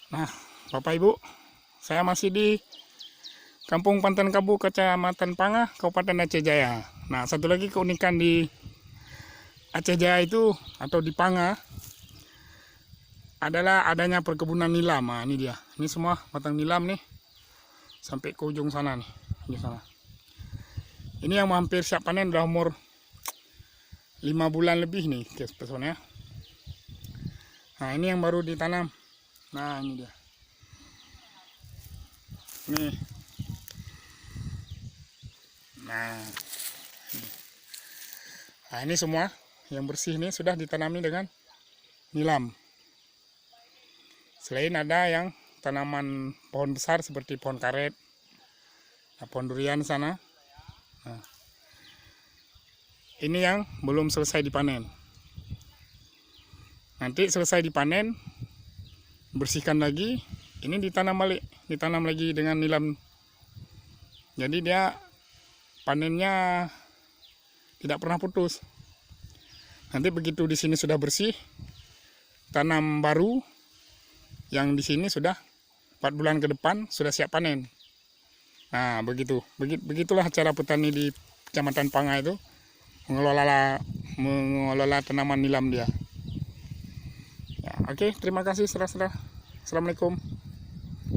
Nah, Bapak Ibu, saya masih di Kampung Pantan Kabu, Kecamatan Pangah, Kabupaten Aceh Jaya. Nah, satu lagi keunikan di Aceh Jaya itu atau di Pangah adalah adanya perkebunan nilam. Nah, ini dia. Ini semua batang nilam nih sampai ke ujung sana nih, di sana. Ini yang hampir siap panen, udah umur 5 bulan lebih nih, guys, pesonnya. Nah, ini yang baru ditanam. Nah, ini dia. Nih. Nah, ini semua yang bersih ini sudah ditanami dengan nilam. Selain ada yang tanaman pohon besar seperti pohon karet, pohon durian sana. Nah, ini yang belum selesai dipanen. Nanti selesai dipanen, bersihkan lagi, ini ditanam balik, ditanam lagi dengan nilam. Jadi dia panennya tidak pernah putus. Nanti begitu di sini sudah bersih, tanam baru yang di sini sudah 4 bulan ke depan sudah siap panen. Nah, begitulah cara petani di Kecamatan Pangah itu mengelola tanaman nilam dia. Ya, oke, terima kasih saudara-saudara. Assalamualaikum.